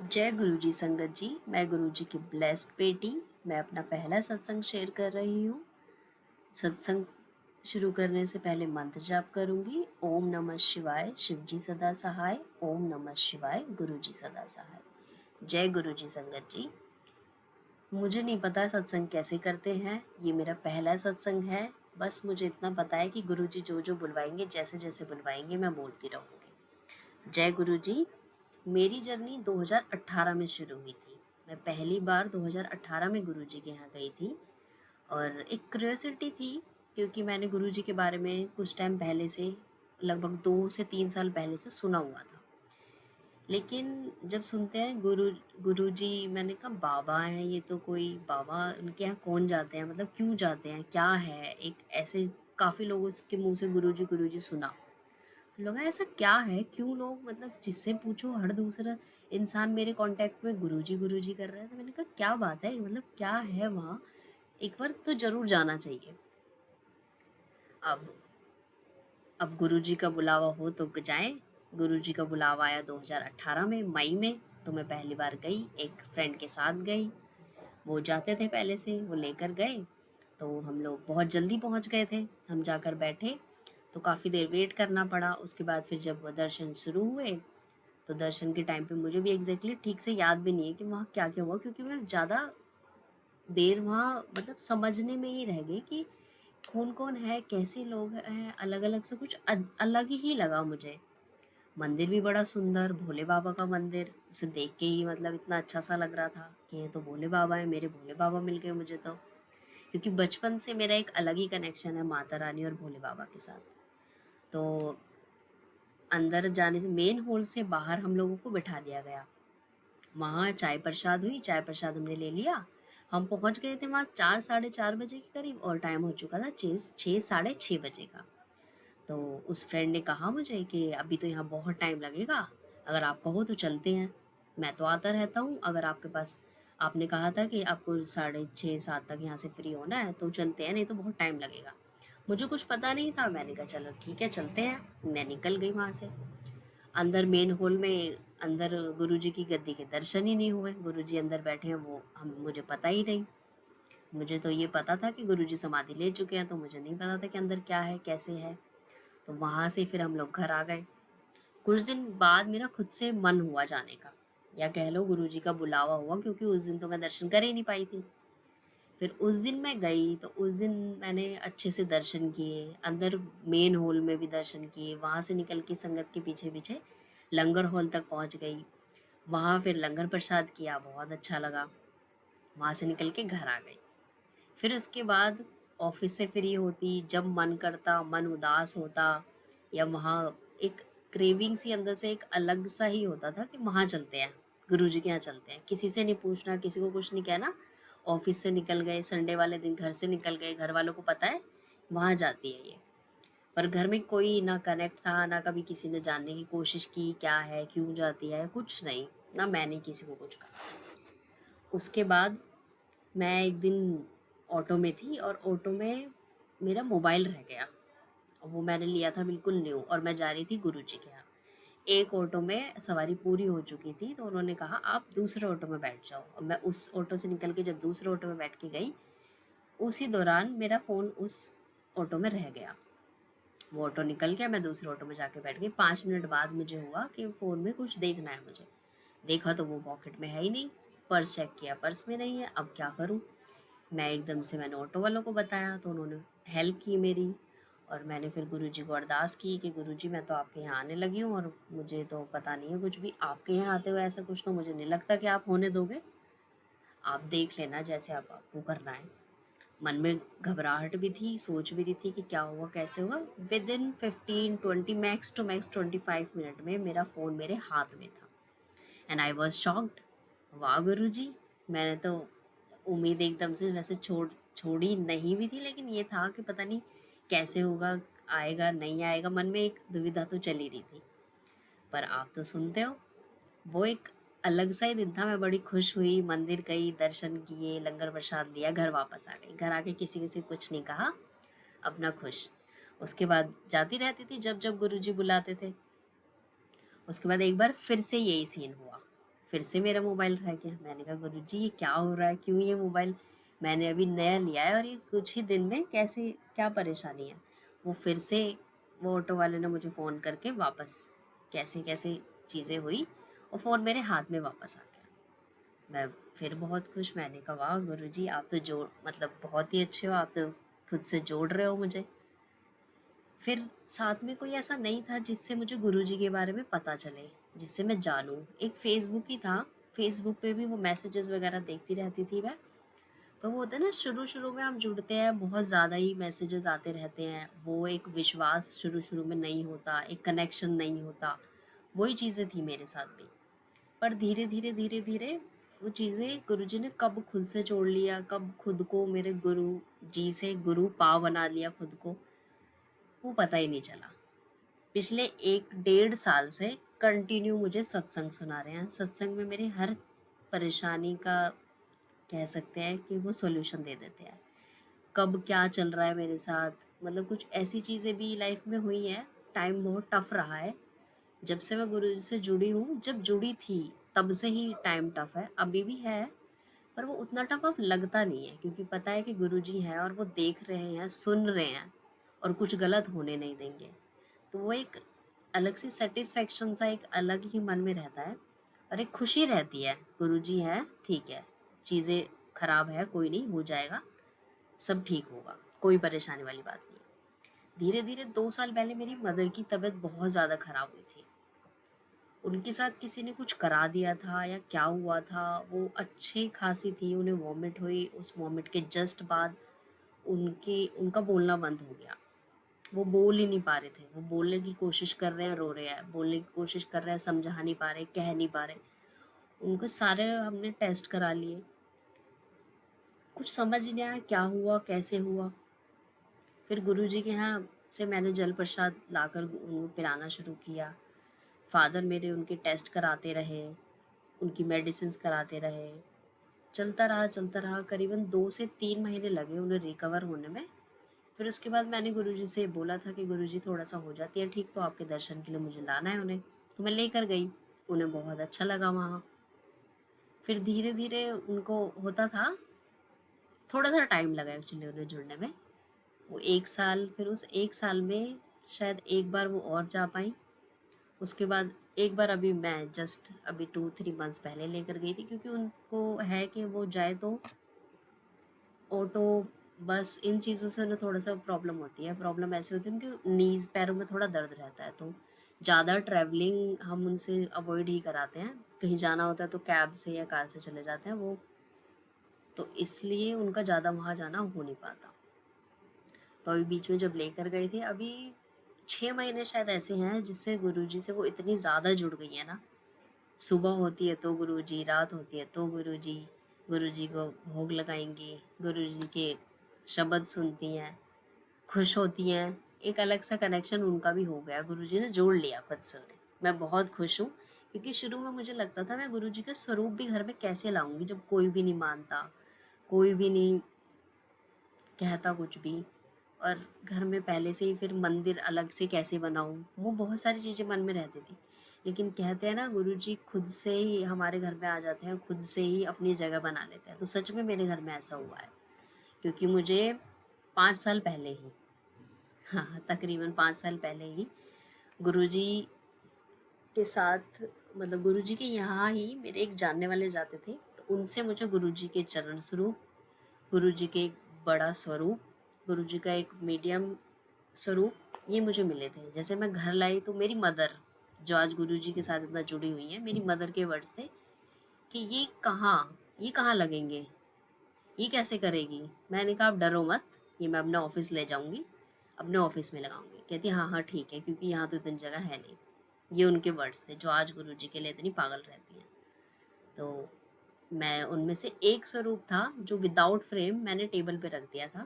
जय गुरु जी संगत जी। मैं गुरु जी की ब्लेस्ड बेटी। मैं अपना पहला सत्संग शेयर कर रही हूँ। सत्संग शुरू करने से पहले मंत्र जाप करूँगी। ओम नमः शिवाय, शिव जी सदा सहाय। ओम नमः शिवाय, गुरु जी सदा सहाय। जय गुरु जी संगत जी। मुझे नहीं पता सत्संग कैसे करते हैं, ये मेरा पहला सत्संग है। बस मुझे इतना पता है कि गुरु जी जो जो बुलवाएंगे, जैसे जैसे बुलवाएंगे, मैं बोलती रहूँगी। जय गुरु जी। मेरी जर्नी 2018 में शुरू हुई थी। मैं पहली बार 2018 में गुरुजी के यहाँ गई थी और एक क्यूरियोसिटी थी, क्योंकि मैंने गुरुजी के बारे में कुछ टाइम पहले से, लगभग 2 से 3 साल पहले से सुना हुआ था। लेकिन जब सुनते हैं गुरुजी, मैंने कहा बाबा हैं ये, तो कोई बाबा उनके यहाँ कौन जाते हैं, मतलब क्यों जाते हैं, क्या है, एक ऐसे काफ़ी लोगों के मुँह से गुरुजी सुना। लोग ऐसा क्या है, क्यों लोग, मतलब जिससे पूछो हर दूसरा इंसान मेरे कांटेक्ट में गुरुजी कर रहा है। तो मैंने कहा क्या बात है, मतलब क्या है वहाँ, एक बार तो जरूर जाना चाहिए। अब अब गुरुजी का बुलावा हो तो जाएं। गुरुजी का बुलावा आया 2018 में मई में। तो मैं पहली बार गई, एक फ्रेंड के साथ गई। वो जाते थे पहले से, वो लेकर गए। तो हम लोग बहुत जल्दी पहुंच गए थे। हम जाकर बैठे तो काफ़ी देर वेट करना पड़ा। उसके बाद फिर जब दर्शन शुरू हुए, तो दर्शन के टाइम पे मुझे भी एग्जैक्टली ठीक से याद भी नहीं है कि वहाँ क्या क्या हुआ, क्योंकि मैं ज़्यादा देर वहाँ मतलब समझने में ही रह गई कि कौन कौन है, कैसे लोग हैं, अलग अलग से कुछ अलग ही लगा मुझे। मंदिर भी बड़ा सुंदर, भोले बाबा का मंदिर, उसे देख के ही मतलब इतना अच्छा सा लग रहा था कि ये तो भोले बाबा है, मेरे भोले बाबा मिल गए मुझे तो। क्योंकि बचपन से मेरा एक अलग ही कनेक्शन है माता रानी और भोले बाबा के साथ। तो अंदर जाने से, मेन हॉल से बाहर हम लोगों को बिठा दिया गया। वहाँ चाय प्रसाद हुई, चाय प्रसाद हमने ले लिया। हम पहुँच गए थे वहाँ 4 साढ़े 4 बजे के करीब, और टाइम हो चुका था 6 साढ़े 6 बजे का। तो उस फ्रेंड ने कहा मुझे कि अभी तो यहाँ बहुत टाइम लगेगा, अगर आप कहो तो चलते हैं। मैं तो आता रहता हूँ, अगर आपके पास, आपने कहा था कि आपको 6:30 7 तक यहाँ से फ्री होना है तो चलते हैं, नहीं तो बहुत टाइम लगेगा। मुझे कुछ पता नहीं था, मैंने कहा चलो ठीक है चलते हैं। मैं निकल गई वहाँ से। अंदर मेन हॉल में, अंदर गुरुजी की गद्दी के दर्शन ही नहीं हुए। गुरुजी अंदर बैठे हैं, वो हम मुझे पता ही नहीं। मुझे तो ये पता था कि गुरुजी समाधि ले चुके हैं, तो मुझे नहीं पता था कि अंदर क्या है, कैसे है। तो वहाँ से फिर हम लोग घर आ गए। कुछ दिन बाद मेरा खुद से मन हुआ जाने का, या कह लो गुरुजी का बुलावा हुआ, क्योंकि उस दिन तो मैं दर्शन कर ही नहीं पाई थी। फिर उस दिन मैं गई, तो उस दिन मैंने अच्छे से दर्शन किए, अंदर मेन हॉल में भी दर्शन किए। वहाँ से निकल के संगत के पीछे पीछे लंगर हॉल तक पहुँच गई। वहाँ फिर लंगर प्रसाद किया, बहुत अच्छा लगा। वहाँ से निकल के घर आ गई। फिर उसके बाद ऑफिस से फ्री होती, जब मन करता, मन उदास होता, या वहाँ एक क्रेविंग सी अंदर से एक अलग सा ही होता था कि वहाँ चलते हैं, गुरुजी के यहाँ चलते हैं। किसी से नहीं पूछना, किसी को कुछ नहीं कहना। ऑफिस से निकल गए, संडे वाले दिन घर से निकल गए, घर वालों को पता है वहाँ जाती है ये। पर घर में कोई ना कनेक्ट था, ना कभी किसी ने जानने की कोशिश की क्या है, क्यों जाती है, कुछ नहीं। ना मैंने किसी को कुछ कहा। उसके बाद मैं एक दिन ऑटो में थी, और ऑटो में मेरा मोबाइल रह गया। और वो मैंने लिया था बिल्कुल न्यू, और मैं जा रही थी गुरुजी के यहाँ। एक ऑटो में सवारी पूरी हो चुकी थी, तो उन्होंने कहा आप दूसरे ऑटो में बैठ जाओ। और मैं उस ऑटो से निकल के जब दूसरे ऑटो में बैठ के गई, उसी दौरान मेरा फ़ोन उस ऑटो में रह गया। वो ऑटो निकल गया, मैं दूसरे ऑटो में जाके बैठ गई। 5 मिनट बाद मुझे हुआ कि फ़ोन में कुछ देखना है मुझे। देखा तो वो पॉकेट में है ही नहीं। पर्स चेक किया, पर्स में नहीं है। अब क्या करूँ? मैं एकदम से, मैंने ऑटो वालों को बताया, तो उन्होंने हेल्प की मेरी। और मैंने फिर गुरुजी को अरदास की कि गुरुजी मैं तो आपके यहाँ आने लगी हूँ, और मुझे तो पता नहीं है कुछ भी, आपके यहाँ आते हुए ऐसा कुछ तो मुझे नहीं लगता कि आप होने दोगे। आप देख लेना जैसे आप आपको करना है। मन में घबराहट भी थी, सोच भी रही थी कि क्या हुआ, कैसे हुआ। Within 15 20, max to max 25 minute में मेरा फ़ोन मेरे हाथ में था। And I was shocked. वाह गुरुजी! मैंने तो उम्मीद एकदम से वैसे छोड़ी नहीं भी थी, लेकिन ये था कि पता नहीं कैसे होगा, आएगा नहीं आएगा, मन में एक दुविधा तो चली रही थी। पर आप तो सुनते हो, वो एक अलग सा ही दिन था। मैं बड़ी खुश हुई, मंदिर गई, दर्शन किए, लंगर प्रसाद लिया, घर वापस आ गई। घर आके किसी किसी को कुछ नहीं कहा, अपना खुश। उसके बाद जाती रहती थी जब जब गुरुजी बुलाते थे। उसके बाद एक बार फिर से यही सीन हुआ। फिर से मेरा मोबाइल रह गया। मैंने कहा गुरुजी ये क्या हो रहा है, क्यों ये मोबाइल मैंने अभी नया लिया है और ये कुछ ही दिन में कैसे, क्या परेशानी है। वो फिर से वो ऑटो वाले ने मुझे फ़ोन करके वापस कैसे कैसे चीज़ें हुई और फ़ोन मेरे हाथ में वापस आ गया। मैं फिर बहुत खुश, मैंने कहा वाह गुरुजी आप तो जोड़ मतलब बहुत ही अच्छे हो, आप तो खुद से जोड़ रहे हो मुझे। फिर साथ में कोई ऐसा नहीं था जिससे मुझे गुरुजी के बारे में पता चले, जिससे मैं जानूँ। एक फ़ेसबुक ही था, फ़ेसबुक पे भी वो मैसेजेस वगैरह देखती रहती थी मैं। तो वो होता है ना, शुरू-शुरू में हम जुड़ते हैं, बहुत ज़्यादा ही मैसेजेस आते रहते हैं, वो एक विश्वास शुरू-शुरू में नहीं होता, एक कनेक्शन नहीं होता, वही चीज़ें थी मेरे साथ भी। पर धीरे-धीरे, धीरे-धीरे वो चीज़ें गुरुजी ने कब खुद से जोड़ लिया, कब खुद को मेरे गुरु जी से गुरु पा बना लिया खुद को, वो पता ही नहीं चला। पिछले 1 डेढ़ साल से कंटिन्यू मुझे सत्संग सुना रहे हैं। सत्संग में मेरी हर परेशानी का कह सकते हैं कि वो सॉल्यूशन दे देते हैं। कब क्या चल रहा है मेरे साथ, मतलब कुछ ऐसी चीज़ें भी लाइफ में हुई हैं, टाइम बहुत टफ रहा है। जब से मैं गुरुजी से जुड़ी हूँ, जब जुड़ी थी तब से ही टाइम टफ है, अभी भी है, पर वो उतना टफ अब लगता नहीं है क्योंकि पता है कि गुरुजी हैं और वो देख रहे हैं, सुन रहे हैं और कुछ गलत होने नहीं देंगे। तो वो एक अलग सी सैटिस्फैक्शन सा एक अलग ही मन में रहता है और एक खुशी रहती है, गुरुजी है, ठीक है, चीज़ें खराब है, कोई नहीं, हो जाएगा, सब ठीक होगा, कोई परेशानी वाली बात नहीं है। धीरे-धीरे 2 साल पहले मेरी मदर की तबीयत बहुत ज़्यादा खराब हुई थी। उनके साथ किसी ने कुछ करा दिया था या क्या हुआ था, वो अच्छी खासी थी, उन्हें वॉमिट हुई, उस वॉमिट के जस्ट बाद उनका बोलना बंद हो गया। वो बोल ही नहीं पा रहे थे, वो बोलने की कोशिश कर रहे हैं, रो रहे हैं, बोलने की कोशिश कर रहे हैं, समझा नहीं पा रहे, कह नहीं पा रहे। उनके सारे हमने टेस्ट करा लिए, कुछ समझ ही नहीं आया क्या हुआ, कैसे हुआ। फिर गुरुजी के यहाँ से मैंने जल प्रसाद लाकर उनको पिलाना शुरू किया। फादर मेरे उनके टेस्ट कराते रहे, उनकी मेडिसिन्स कराते रहे। चलता रहा, करीबन 2 से 3 महीने लगे उन्हें रिकवर होने में। फिर उसके बाद मैंने गुरुजी से बोला था कि गुरुजी थोड़ा-सा हो जाती है ठीक तो आपके दर्शन के लिए मुझे लाना है उन्हें। तो मैं लेकर गई, उन्हें बहुत अच्छा लगा वहाँ। फिर धीरे-धीरे उनको होता था, थोड़ा-सा टाइम लगा एक्चुअली उन्हें जुड़ने में। वो 1 साल, फिर उस 1 साल में शायद एक बार वो और जा पाईं। उसके बाद एक बार अभी मैं जस्ट अभी 2-3 मंथ्स पहले लेकर गई थी क्योंकि उनको है कि वो जाए तो ऑटो, बस इन चीज़ों से उन्हें थोड़ा-सा प्रॉब्लम होती है। प्रॉब्लम ऐसे होती है उनके नीज़, पैरों में थोड़ा दर्द रहता है, तो ज़्यादा ट्रैवलिंग हम उनसे अवॉइड ही कराते हैं। कहीं जाना होता है तो कैब से या कार से चले जाते हैं वो, तो इसलिए उनका ज़्यादा वहाँ जाना हो नहीं पाता। तो अभी बीच में जब लेकर गए थे, अभी 6 महीने शायद ऐसे हैं जिससे गुरुजी से वो इतनी ज़्यादा जुड़ गई हैं ना, सुबह होती है तो गुरुजी, रात होती है तो गुरुजी, गुरुजी को भोग लगाएँगी, गुरुजी के शब्द सुनती हैं, खुश होती हैं, एक अलग सा कनेक्शन उनका भी हो गया, गुरुजी ने जोड़ लिया खुद से उन्हें। मैं बहुत खुश हूँ क्योंकि शुरू में मुझे लगता था मैं गुरुजी का स्वरूप भी घर में कैसे लाऊँगी जब कोई भी नहीं मानता, कोई भी नहीं कहता कुछ भी, और घर में पहले से ही फिर मंदिर अलग से कैसे बनाऊँ, वो बहुत सारी चीज़ें मन में रहती थी। लेकिन कहते हैं ना गुरुजी खुद से ही हमारे घर में आ जाते हैं, खुद से ही अपनी जगह बना लेते हैं, तो सच में मेरे घर में ऐसा हुआ है। क्योंकि मुझे 5 साल पहले ही, हाँ, तकरीबन 5 साल पहले ही गुरुजी के साथ, मतलब गुरुजी के यहाँ ही मेरे एक जानने वाले जाते थे, तो उनसे मुझे गुरुजी के चरण स्वरूप, गुरुजी के एक बड़ा स्वरूप, गुरुजी का एक मीडियम स्वरूप, ये मुझे मिले थे। जैसे मैं घर लाई तो मेरी मदर, जो आज गुरुजी के साथ इतना जुड़ी हुई हैं, मेरी मदर के वर्ड्स थे कि ये कहाँ लगेंगे? ये कैसे करेगी? मैंने कहा आप डरो मत, ये मैं अपना ऑफ़िस ले जाऊँगी, अपने ऑफ़िस में लगाऊँगी। कहती हाँ, हाँ ठीक है क्योंकि यहाँ तो इतनी जगह है नहीं। ये उनके वर्ड्स थे जो आज गुरुजी के लिए इतनी पागल रहती हैं। तो मैं उनमें से एक स्वरूप था जो विदाउट फ्रेम मैंने टेबल पे रख दिया था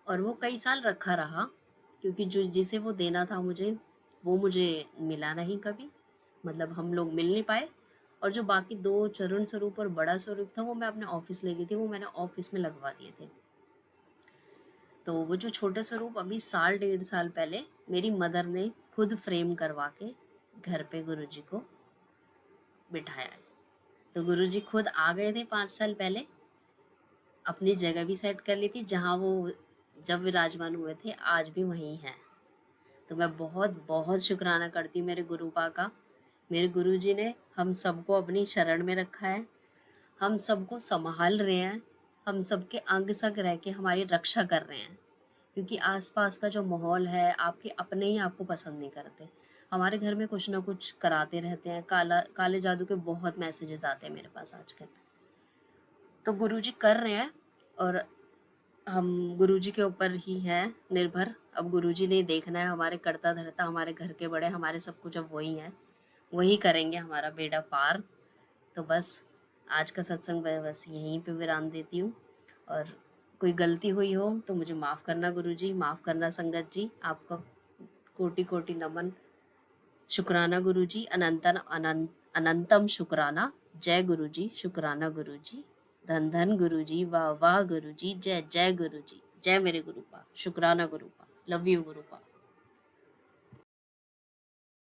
और वो कई साल रखा रहा क्योंकि जो जिसे वो देना था मुझे, वो मुझे मिला नहीं कभी, मतलब हम लोग मिल नहीं पाए। और जो बाकी 2 चरण स्वरूप और बड़ा स्वरूप था वो मैं अपने ऑफ़िस ले गई थी, वो मैंने ऑफ़िस में लगवा दिए थे। तो वो जो छोटे स्वरूप अभी साल डेढ़ साल पहले मेरी मदर ने खुद फ्रेम करवा के घर पे गुरुजी को बिठाया है। तो गुरुजी खुद आ गए थे 5 साल पहले, अपनी जगह भी सेट कर ली थी जहाँ वो जब विराजमान हुए थे, आज भी वहीं हैं। तो मैं बहुत बहुत शुक्राना करती हूँ मेरे गुरुपा का। मेरे गुरुजी ने हम सबको अपनी शरण में रखा है, हम सबको संभाल रहे हैं, हम सबके अंग संग रह के हमारी रक्षा कर रहे हैं, क्योंकि आसपास का जो माहौल है, आपके अपने ही आपको पसंद नहीं करते। हमारे घर में कुछ ना कुछ कराते रहते हैं, काले जादू के बहुत मैसेजेस आते हैं मेरे पास आजकल। तो गुरुजी कर रहे हैं और हम गुरुजी के ऊपर ही है निर्भर। अब गुरुजी ने देखना है, हमारे करता धरता, हमारे घर के बड़े, हमारे सब कुछ अब वही है, वही करेंगे हमारा बेड़ा पार। तो बस आज का सत्संग मैं बस यहीं पे विराम देती हूँ। और कोई गलती हुई हो तो मुझे माफ़ करना गुरुजी, माफ़ करना संगत जी। आपका कोटि कोटि नमन, शुक्राना गुरुजी, अनंतम शुक्राना। जय गुरुजी, शुक्राना गुरुजी, धन धन गुरुजी, वाह वाह गुरुजी, जय जय गुरुजी, जय मेरे गुरुपा, शुक्राना गुरुपा, लव यू गुरुपा।